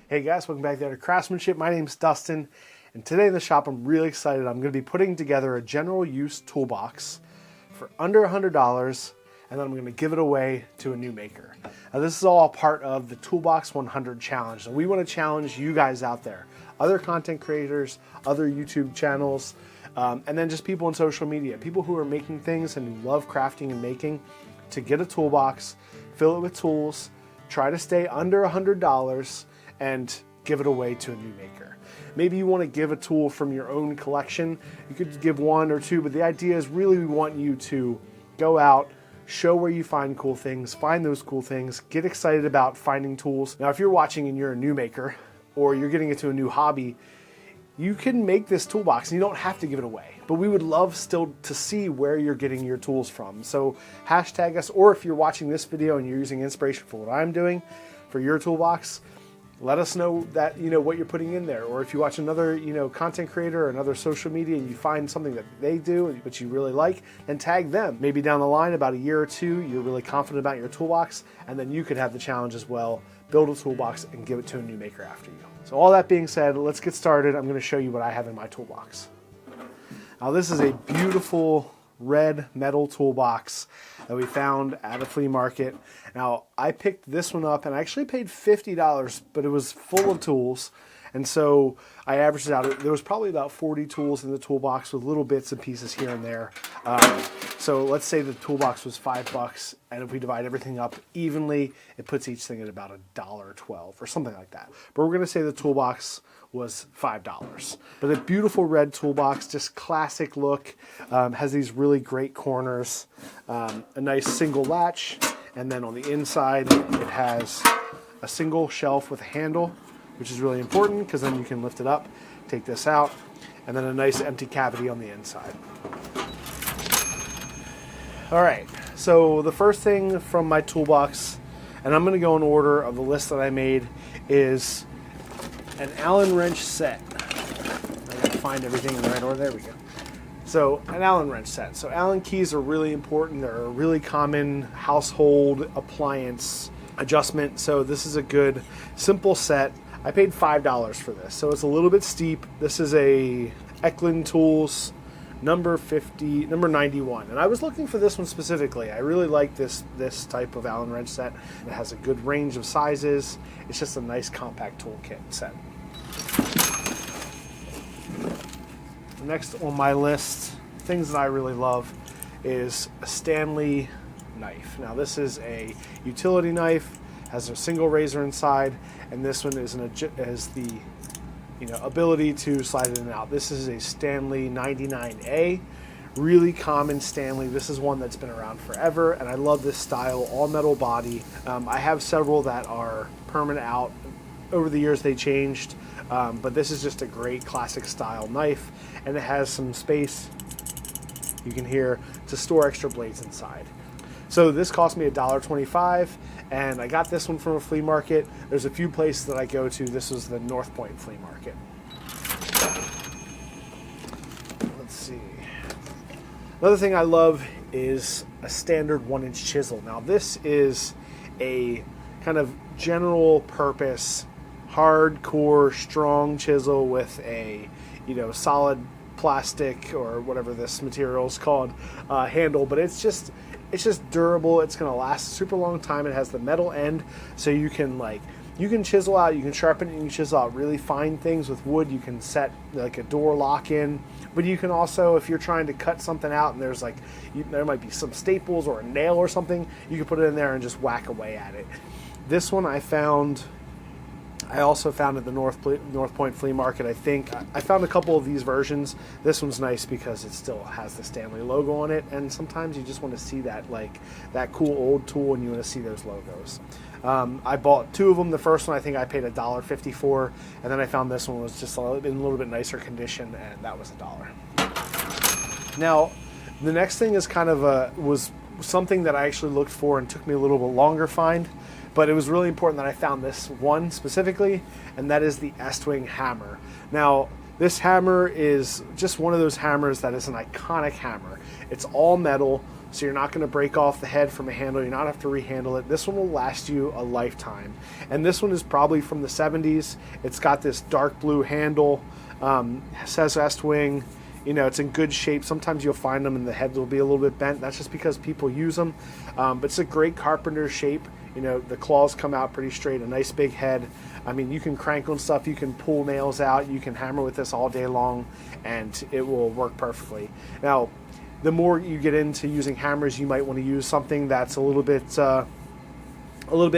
Hey guys, welcome back to Craftsmanship. My name's Dustin, and today in the shop I'm really excited. I'm going to be putting together a general use toolbox for under $100, and then I'm going to give it away to a new maker. Now this is all part of the Toolbox 100 challenge, and we want to challenge you guys out there, other content creators, other YouTube channels, and then just people on social media, people who are making things and who love crafting and making, to get a toolbox, fill it with tools, try to stay under $100, and give it away to a new maker. Maybe you want to give a tool from your own collection. You could give one or two, but the idea is really we want you to go out, show where you find cool things, find those cool things, get excited about finding tools. Now, if you're watching and you're a new maker or you're getting into a new hobby, you can make this toolbox and you don't have to give it away. But we would love still to see where you're getting your tools from. So hashtag us, or if you're watching this video and you're using inspiration for what I'm doing for your toolbox, let us know that what you're putting in there. Or if you watch another content creator or another social media and you find something that they do but you really like, then tag them. Maybe down the line, about a year or two, you're really confident about your toolbox, and then you could have the challenge as well. Build a toolbox and give it to a new maker after you. So all that being said, let's get started. I'm going to show you what I have in my toolbox. Now this is a beautiful red metal toolbox that we found at a flea market. Now I picked this one up and I actually paid $50, but it was full of tools. And so I averaged it out. There was probably about 40 tools in the toolbox with little bits and pieces here and there. So let's say the toolbox was $5, and if we divide everything up evenly, it puts each thing at about $1.12 or something like that. But we're going to say the toolbox was $5. But a beautiful red toolbox, just classic look, has these really great corners, a nice single latch, and then on the inside it has a single shelf with a handle, which is really important because then you can lift it up, take this out, and then a nice empty cavity on the inside. All right, so the first thing from my toolbox, and I'm going to go in order of the list that I made, is an Allen wrench set. I got to find everything in the right order. There we go. So an Allen wrench set. So Allen keys are really important. They're a really common household appliance adjustment. So this is a good, simple set. I paid $5 for this, so it's a little bit steep. This is a Eklund Tools number 91, and I was looking for this one specifically. I really like this type of Allen wrench set. It has a good range of sizes. It's just a nice compact toolkit set. Next on my list, things that I really love, is a Stanley knife. Now this is a utility knife, has a single razor inside, and this one is the ability to slide it in and out. This is a Stanley 99A, really common Stanley. This is one that's been around forever, and I love this style, all metal body. I have several that are permanent out. Over the years they changed, but this is just a great classic style knife, and it has some space, you can hear, to store extra blades inside. So this cost me $1.25, and I got this one from a flea market. There's a few places that I go to. This was the Point Flea Market. Let's see. Another thing I love is a standard 1-inch chisel. Now this is a kind of general purpose, hardcore, strong chisel with a solid plastic or whatever this material is called handle, but it's just durable. It's going to last a super long time. It has the metal end, so you can chisel out, you can sharpen it, you can chisel out really fine things with wood. You can set like a door lock in, but you can also, if you're trying to cut something out and there's there might be some staples or a nail or something, you can put it in there and just whack away at it. This one I also found at the North Point Flea Market. I think I found a couple of these versions. This one's nice because it still has the Stanley logo on it, and sometimes you just want to see that cool old tool, and you want to see those logos. I bought two of them. The first one I think I paid $1.50 for, and then I found this one was just in a little bit nicer condition, and that was $1. Now, the next thing is was something that I actually looked for and took me a little bit longer to find. But it was really important that I found this one specifically, and that is the Estwing hammer. Now, This hammer is just one of those hammers that is an iconic hammer. It's all metal, so you're not going to break off the head from a handle. You're not have to rehandle it. This one will last you a lifetime. And this one is probably from the 70s. It's got this dark blue handle, says Estwing. You know, it's in good shape. Sometimes you'll find them and the heads will be a little bit bent. That's just because people use them. But it's a great carpenter shape. You know, the claws come out pretty straight, a nice big head. I mean, you can crank on stuff, you can pull nails out, you can hammer with this all day long, and it will work perfectly. Now, the more you get into using hammers, you might want to use something that's a little bit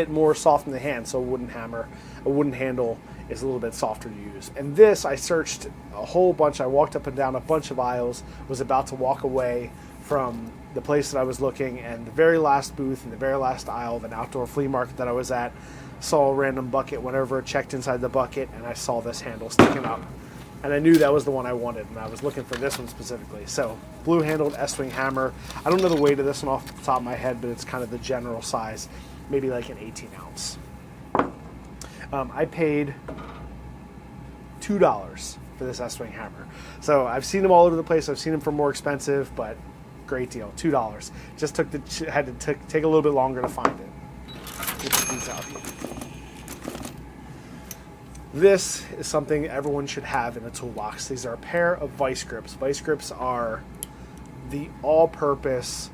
more soft in the hand. So a wooden handle is a little bit softer to use. And this, I searched a whole bunch. I walked up and down a bunch of aisles, was about to walk away from the place that I was looking, and the very last booth in the very last aisle of an outdoor flea market that I was at, saw a random bucket, went over, checked inside the bucket, and I saw this handle sticking up. And I knew that was the one I wanted, and I was looking for this one specifically. So, blue-handled S-Wing hammer. I don't know the weight of this one off the top of my head, but it's kind of the general size, maybe like an 18 ounce. I paid $2 for this S-Wing hammer. So I've seen them all over the place. I've seen them for more expensive, but great deal, $2. Just had to take a little bit longer to find it. Get these out here. This is something everyone should have in a toolbox. These are a pair of vice grips. Vice grips are the all-purpose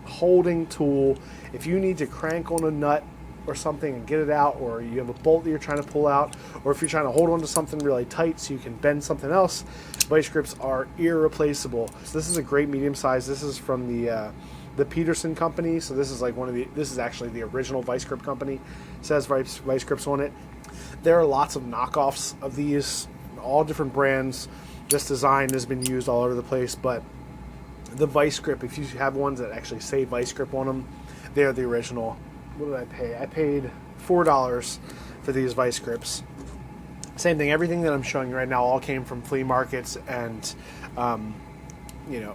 holding tool. If you need to crank on a nut or something and get it out, or you have a bolt that you're trying to pull out, or if you're trying to hold on to something really tight so you can bend something else, vice grips are irreplaceable. So this is a great medium size. This is from the Peterson company. So this is like this is actually the original vice grip company. It says vice grips on it. There are lots of knockoffs of these, all different brands. This design has been used all over the place, but the vice grip, if you have ones that actually say vice grip on them, they're the original. What did I pay? I paid $4 for these vice grips. Same thing, everything that I'm showing you right now all came from flea markets and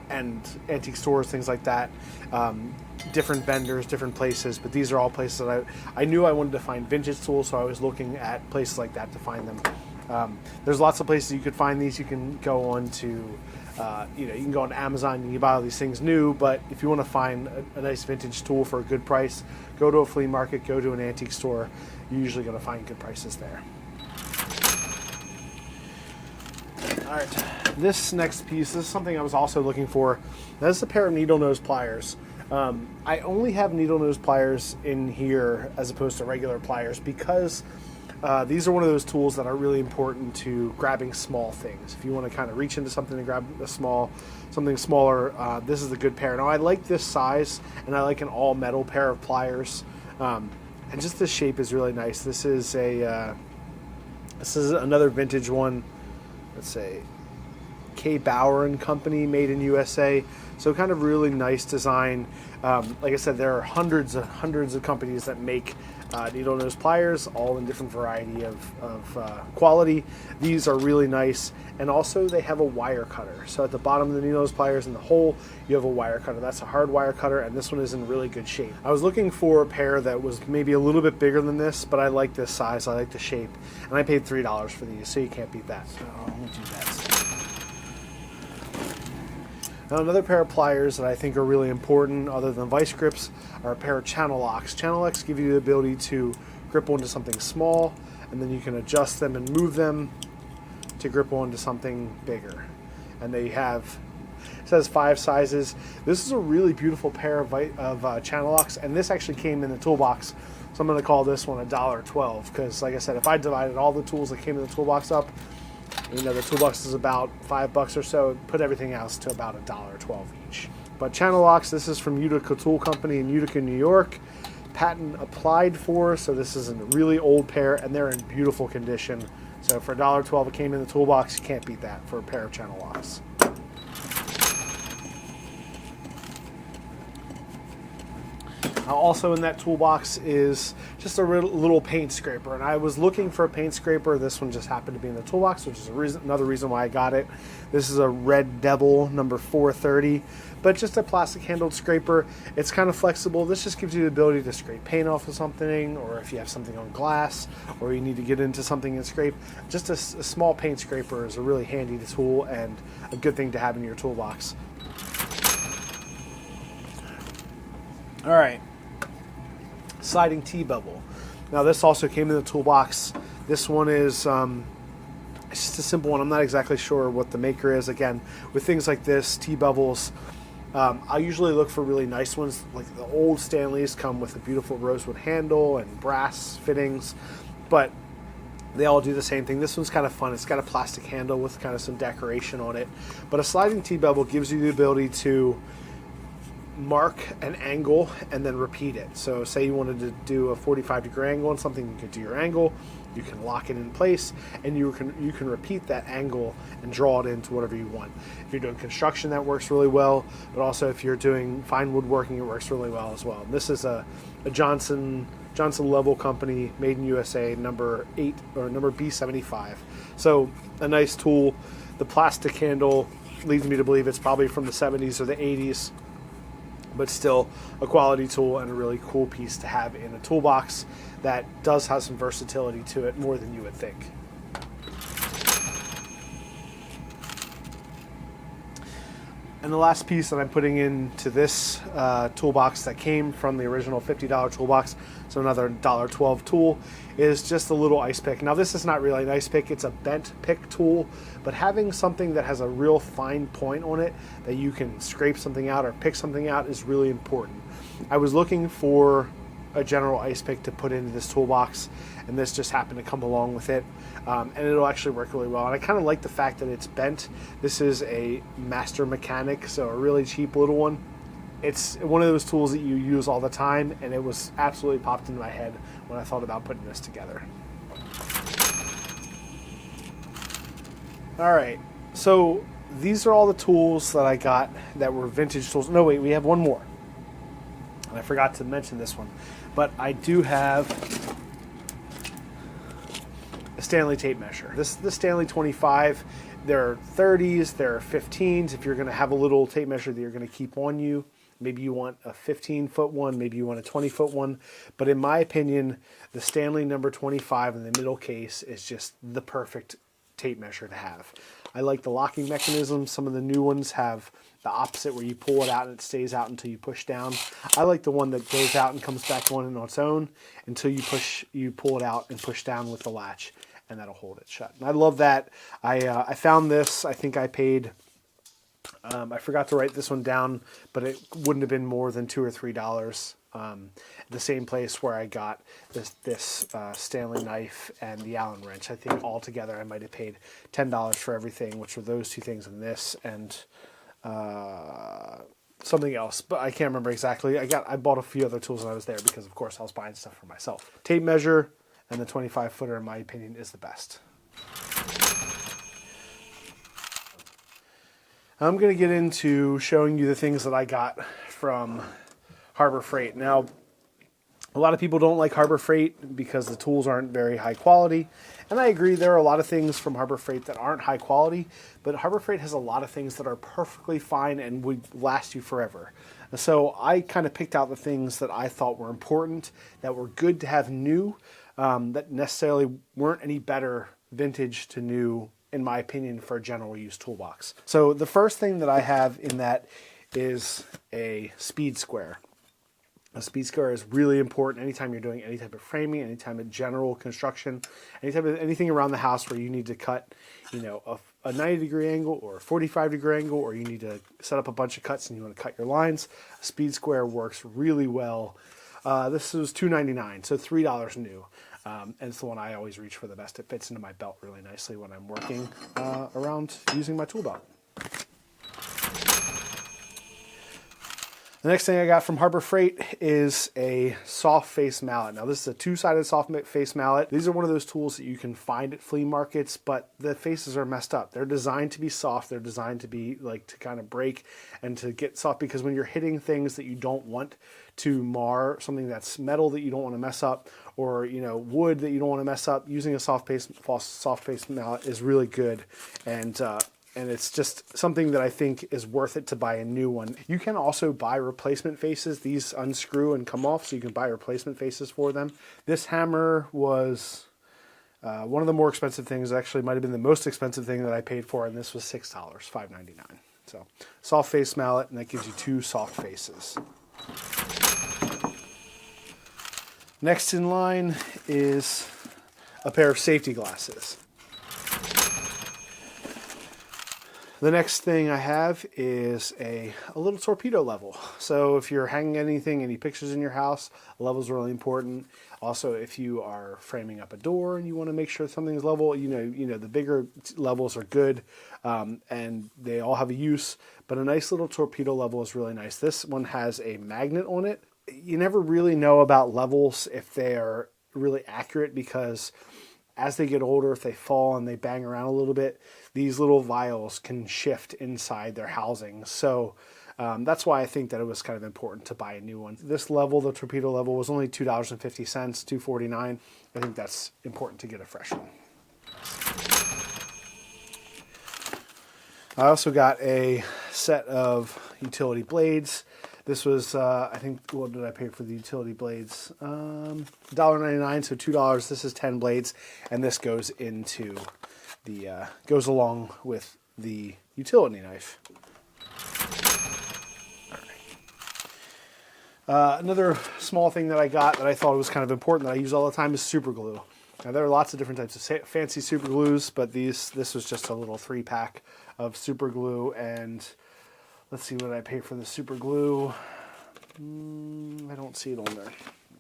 and antique stores, things like that. Different vendors, different places, but these are all places that I knew I wanted to find vintage tools, so I was looking at places like that to find them. There's lots of places you could find these. You can go on to, you can go on Amazon and you buy all these things new, but if you want to find a nice vintage tool for a good price, go to a flea market, go to an antique store. You're usually going to find good prices there. All right, this next piece, this is something I was also looking for. This is a pair of needle nose pliers. I only have needle nose pliers in here as opposed to regular pliers because these are one of those tools that are really important to grabbing small things. If you want to kind of reach into something and grab something smaller, this is a good pair. Now I like this size, and I like an all metal pair of pliers, and just the shape is really nice. This is another vintage one. Let's say K. Bauer and Company, made in USA. So kind of really nice design. Like I said, there are hundreds of companies that make needle nose pliers, all in different variety of quality. These are really nice, and also they have a wire cutter. So at the bottom of the needle nose pliers in the hole, you have a wire cutter. That's a hard wire cutter, and this one is in really good shape. I was looking for a pair that was maybe a little bit bigger than this, but I like this size, I like the shape, and I paid $3 for these, so you can't beat that. So we'll do that. Now another pair of pliers that I think are really important, other than vice grips, are a pair of channel locks. Channel locks give you the ability to grip onto something small, and then you can adjust them and move them to grip onto something bigger. And they have, it says 5 sizes. This is a really beautiful pair of channel locks, and this actually came in the toolbox. So I'm going to call this one $1.12, because like I said, if I divided all the tools that came in the toolbox up, the toolbox is about $5 or so. Put everything else to about $1.12 each. But channel locks, this is from Utica Tool Company in Utica, New York. Patent applied for, so this is a really old pair, and they're in beautiful condition. So for $1.12, it came in the toolbox. You can't beat that for a pair of channel locks. Also in that toolbox is just a little paint scraper, and I was looking for a paint scraper. This one just happened to be in the toolbox, which is another reason why I got it. This is a Red Devil number 430, but just a plastic handled scraper. It's kind of flexible. This just gives you the ability to scrape paint off of something, or if you have something on glass, or you need to get into something and scrape. Just a small paint scraper is a really handy tool and a good thing to have in your toolbox. All right. Sliding T-bevel. Now this also came in the toolbox. This one is it's just a simple one. I'm not exactly sure what the maker is. Again, with things like this, T-bevels, I usually look for really nice ones. Like the old Stanleys come with a beautiful rosewood handle and brass fittings, but they all do the same thing. This one's kind of fun. It's got a plastic handle with kind of some decoration on it. But a sliding T-bevel gives you the ability to mark an angle and then repeat it. So say you wanted to do a 45-degree angle on something, you could do your angle, you can lock it in place, and you can repeat that angle and draw it into whatever you want. If you're doing construction, that works really well, but also if you're doing fine woodworking, it works really well as well. And this is a Johnson Level Company, made in USA, number 8 or number B75. So a nice tool. The plastic handle leads me to believe it's probably from the 70s or the 80s. But still a quality tool and a really cool piece to have in a toolbox that does have some versatility to it, more than you would think. And the last piece that I'm putting into this toolbox that came from the original $50 toolbox, so another $1.12 tool, is just a little ice pick. Now this is not really an ice pick, it's a bent pick tool, but having something that has a real fine point on it that you can scrape something out or pick something out is really important. I was looking for a general ice pick to put into this toolbox, and this just happened to come along with it, and it'll actually work really well. And I kind of like the fact that it's bent. This is a Master Mechanic, so a really cheap little one. It's one of those tools that you use all the time, and it was absolutely popped into my head when I thought about putting this together. All right, so these are all the tools that I got that were vintage tools. No, wait, we have one more. And I forgot to mention this one, but I do have a Stanley tape measure. This is the Stanley 25. There are 30s, there are 15s. If you're going to have a little tape measure that you're going to keep on you, maybe you want a 15-foot one, maybe you want a 20-foot one. But in my opinion, the Stanley number 25 in the middle case is just the perfect tape measure to have. I like the locking mechanism. Some of the new ones have the opposite, where you pull it out and it stays out until you push down. I like the one that goes out and comes back on its own until you pull it out and push down with the latch, and that'll hold it shut. And I love that. I found this. I think I paid. I forgot to write this one down, but it wouldn't have been more than $2 or $3. The same place where I got this Stanley knife and the Allen wrench. I think altogether I might have paid $10 for everything, which were those two things and this and something else, but I can't remember exactly. I bought a few other tools when I was there because, of course, I was buying stuff for myself. Tape measure and the 25-footer, in my opinion, is the best. I'm going to get into showing you the things that I got from Harbor Freight. Now, a lot of people don't like Harbor Freight because the tools aren't very high quality. And I agree, there are a lot of things from Harbor Freight that aren't high quality, but Harbor Freight has a lot of things that are perfectly fine and would last you forever. So I kind of picked out the things that I thought were important, that were good to have new, that necessarily weren't any better vintage to new, in my opinion, for a general use toolbox. So the first thing that I have in that is a speed square. A speed square is really important anytime you're doing any type of framing, any type of general construction, anything around the house where you need to cut, a 90-degree angle or a 45-degree angle, or you need to set up a bunch of cuts and you want to cut your lines. A speed square works really well. This was $2.99, so $3 new. And it's the one I always reach for the best. It fits into my belt really nicely when I'm working around using my tool belt. The next thing I got from Harbor Freight is a soft face mallet. Now this is a two-sided soft face mallet. These are one of those tools that you can find at flea markets, but the faces are messed up. They're designed to be soft. They're designed to be like to kind of break and to get soft, because when you're hitting things that you don't want to mar, something that's metal that you don't want to mess up, or wood that you don't want to mess up, using a soft face mallet is really good. And it's just something that I think is worth it to buy a new one. You can also buy replacement faces. These unscrew and come off, so you can buy replacement faces for them. This hammer was one of the more expensive things. Actually, might have been the most expensive thing that I paid for, and this was $6, $5.99. So, soft face mallet, and that gives you two soft faces. Next in line is a pair of safety glasses. The next thing I have is a little torpedo level. So if you're hanging anything, any pictures in your house, a level is really important. Also, if you are framing up a door and you want to make sure something's level, the bigger levels are good, and they all have a use. But a nice little torpedo level is really nice. This one has a magnet on it. You never really know about levels if they are really accurate, because as they get older, if they fall and they bang around a little bit, these little vials can shift inside their housing. So that's why I think that it was kind of important to buy a new one. This level, the torpedo level, was only $2.50, $2.49. I think that's important to get a fresh one. I also got a set of utility blades. This was, I think, what did I pay for the utility blades? $1.99, so $2. This is 10 blades, and this goes into the, goes along with the utility knife. Another small thing that I got that I thought was kind of important that I use all the time is super glue. Now, there are lots of different types of fancy super glues, but this was just a little 3-pack of super glue, and let's see what I paid for the super glue. I don't see it on there.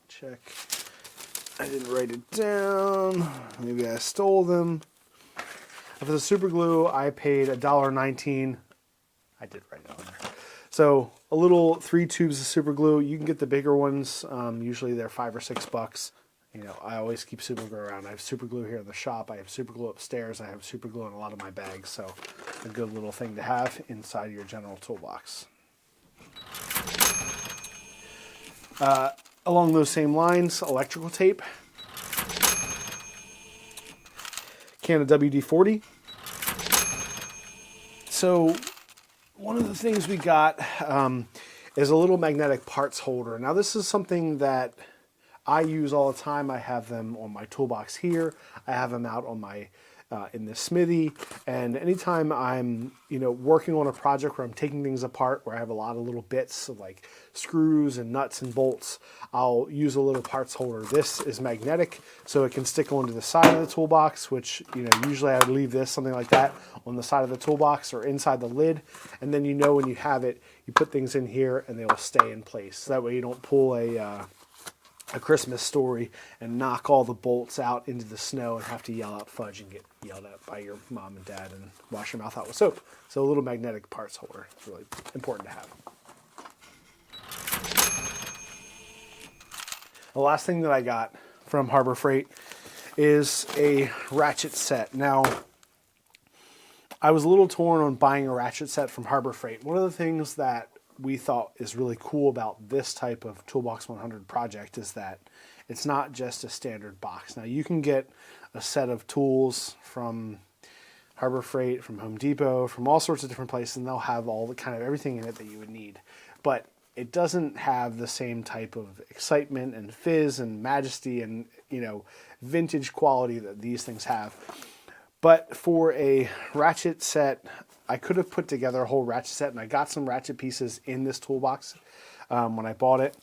Check. I didn't write it down. Maybe I stole them. For the super glue, I paid $1.19. I did write it on there. So a little 3 tubes of super glue. You can get the bigger ones. Usually they're $5 or $6. I always keep super glue around. I have super glue here in the shop. I have super glue upstairs. I have super glue in a lot of my bags. So a good little thing to have inside your general toolbox. Along those same lines, electrical tape. Can of WD-40. So one of the things we got is a little magnetic parts holder. Now this is something that I use all the time. I have them on my toolbox here. I have them out on my in the smithy, and anytime I'm working on a project where I'm taking things apart, where I have a lot of little bits of like screws and nuts and bolts, I'll use a little parts holder. This is magnetic, so it can stick onto the side of the toolbox, which usually I would leave this something like that on the side of the toolbox or inside the lid, and then when you have it, you put things in here and they will stay in place. So that way you don't pull a Christmas Story and knock all the bolts out into the snow and have to yell out fudge and get yelled at by your mom and dad and wash your mouth out with soap. So a little magnetic parts holder is really important to have. The last thing that I got from Harbor Freight is a ratchet set. Now, I was a little torn on buying a ratchet set from Harbor Freight. One of the things that we thought is really cool about this type of Toolbox 100 project is that it's not just a standard box. Now you can get a set of tools from Harbor Freight, from Home Depot, from all sorts of different places, and they'll have all the kind of everything in it that you would need. But it doesn't have the same type of excitement and fizz and majesty and vintage quality that these things have. But for a ratchet set, I could have put together a whole ratchet set, and I got some ratchet pieces in this toolbox when I bought it.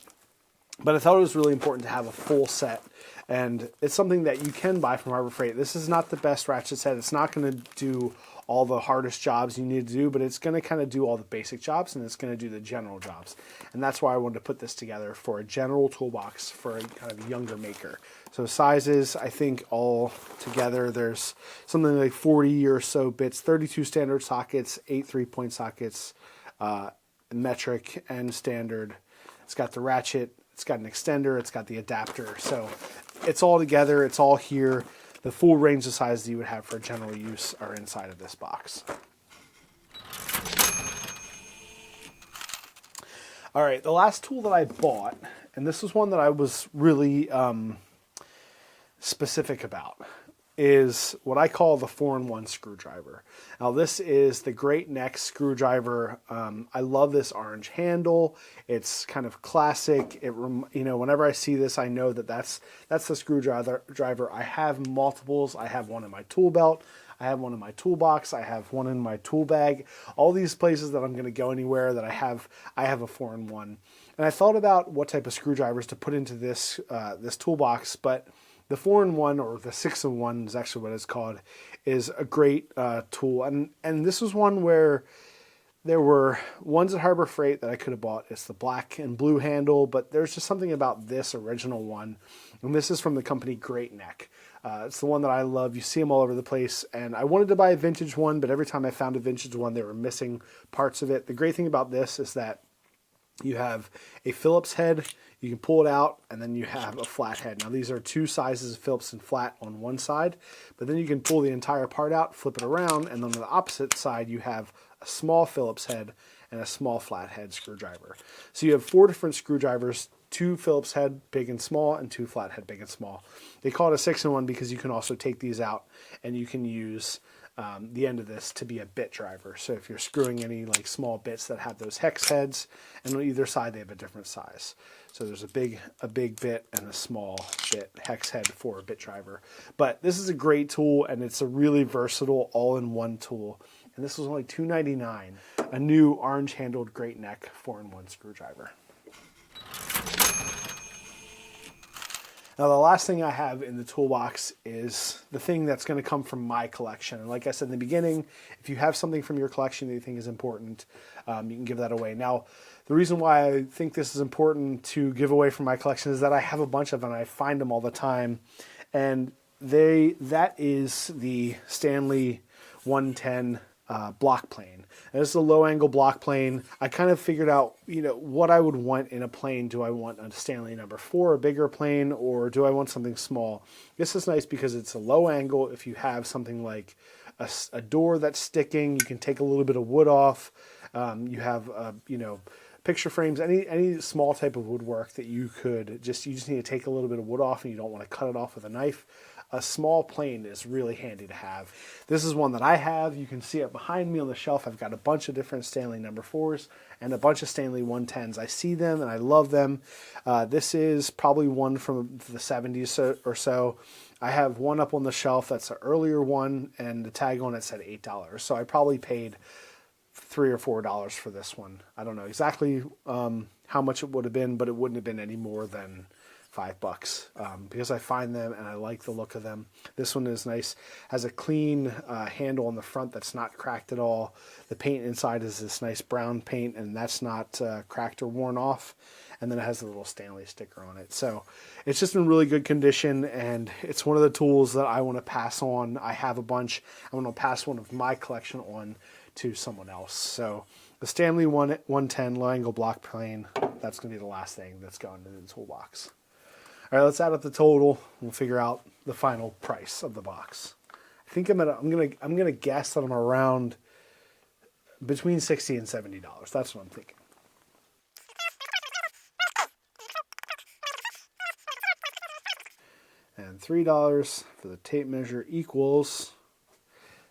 But I thought it was really important to have a full set, and it's something that you can buy from Harbor Freight. This is not the best ratchet set. It's not going to do all the hardest jobs you need to do, but it's going to kind of do all the basic jobs, and it's going to do the general jobs. And that's why I wanted to put this together for a general toolbox for a kind of younger maker. So sizes, I think all together, there's something like 40 or so bits, 32 standard sockets, 8 3-point sockets, metric and standard. It's got the ratchet, it's got an extender, it's got the adapter. So it's all together, it's all here. The full range of sizes you would have for general use are inside of this box. All right, the last tool that I bought, and this was one that I was really specific about, is what I call the 4-in-1 screwdriver. Now this is the Great Neck screwdriver. I love this orange handle. It's kind of classic. Whenever I see this, I know that that's the screwdriver. I have multiples. I have one in my tool belt. I have one in my toolbox. I have one in my tool bag. All these places that I'm going to go anywhere that I have a 4-in-1. And I thought about what type of screwdrivers to put into this toolbox, but the 4-in-1, or the 6-in-1 is actually what it's called, is a great tool. And this was one where there were ones at Harbor Freight that I could have bought. It's the black and blue handle, but there's just something about this original one. And this is from the company Great Neck. It's the one that I love. You see them all over the place. And I wanted to buy a vintage one, but every time I found a vintage one, they were missing parts of it. The great thing about this is that you have a Phillips head, you can pull it out, and then you have a flat head. Now these are two sizes of Phillips and flat on one side, but then you can pull the entire part out, flip it around, and on the opposite side you have a small Phillips head and a small flat head screwdriver. So you have 4 different screwdrivers, 2 Phillips head big and small, and 2 flat head big and small. They call it a 6-in-1 because you can also take these out and you can use the end of this to be a bit driver. So if you're screwing any like small bits that have those hex heads, and on either side they have a different size. So there's a big bit and a small bit hex head for a bit driver. But this is a great tool, and it's a really versatile all-in-one tool. And this was only $2.99, a new orange handled Great Neck 4-in-1 screwdriver. Now the last thing I have in the toolbox is the thing that's going to come from my collection. And like I said in the beginning, if you have something from your collection that you think is important, you can give that away. Now, the reason why I think this is important to give away from my collection is that I have a bunch of them and I find them all the time. And that is the Stanley 110 block plane. And this is a low angle block plane. I kind of figured out, what I would want in a plane. Do I want a Stanley number 4, a bigger plane, or do I want something small? This is nice because it's a low angle. If you have something like a door that's sticking, you can take a little bit of wood off. You have, picture frames, any small type of woodwork that you just need to take a little bit of wood off and you don't want to cut it off with a knife. A small plane is really handy to have. This is one that I have. You can see it behind me on the shelf. I've got a bunch of different Stanley number 4s and a bunch of Stanley 110s. I see them and I love them. This is probably one from the 70s or so. I have one up on the shelf that's an earlier one, and the tag on it said $8. So I probably paid $3 or $4 for this one. I don't know exactly how much it would have been, but it wouldn't have been any more than $5 because I find them and I like the look of them. This one is nice, has a clean handle on the front that's not cracked at all. The paint inside is this nice brown paint, and that's not cracked or worn off. And then it has a little Stanley sticker on it. So it's just in really good condition, and it's one of the tools that I want to pass on. I have a bunch. I want to pass one of my collection on to someone else. So the Stanley 110 low angle block plane, that's going to be the last thing that's going into the toolbox. All right, let's add up the total. We'll figure out the final price of the box. I think I'm gonna guess that I'm around between $60 and $70. That's what I'm thinking. And $3 for the tape measure equals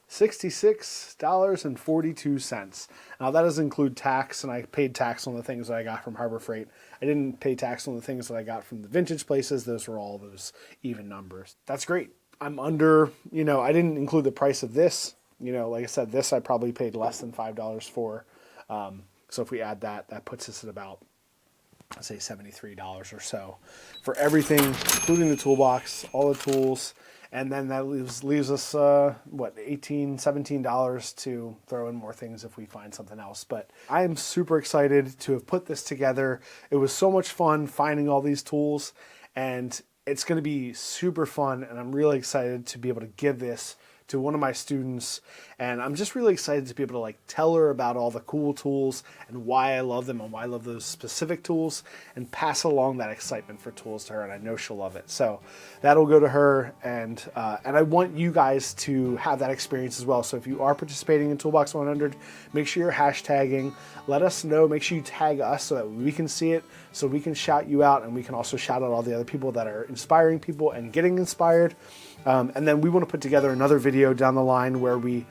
$66.42. Now that doesn't include tax, and I paid tax on the things that I got from Harbor Freight. I didn't pay tax on the things that I got from the vintage places. Those were all those even numbers. That's great. I'm under, I didn't include the price of this. Like I said, this I probably paid less than $5 for. So if we add that, that puts us at about, I'd say $73 or so for everything, including the toolbox, all the tools. And then that leaves us, $18, $17 to throw in more things if we find something else. But I am super excited to have put this together. It was so much fun finding all these tools, and it's going to be super fun. And I'm really excited to be able to give this to one of my students, and I'm just really excited to be able to like tell her about all the cool tools and why I love them and why I love those specific tools, and pass along that excitement for tools to her, and I know she'll love it. So that'll go to her, and I want you guys to have that experience as well. So if you are participating in Toolbox 100, make sure you're hashtagging. Let us know. Make sure you tag us so that we can see it, so we can shout you out, and we can also shout out all the other people that are inspiring people and getting inspired. And then we want to put together another video down the line where we,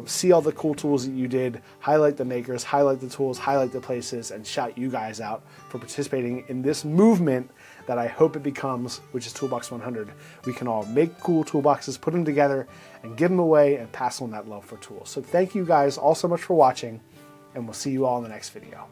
see all the cool tools that you did, highlight the makers, highlight the tools, highlight the places, and shout you guys out for participating in this movement that I hope it becomes, which is Toolbox 100. We can all make cool toolboxes, put them together, and give them away and pass on that love for tools. So thank you guys all so much for watching, and we'll see you all in the next video.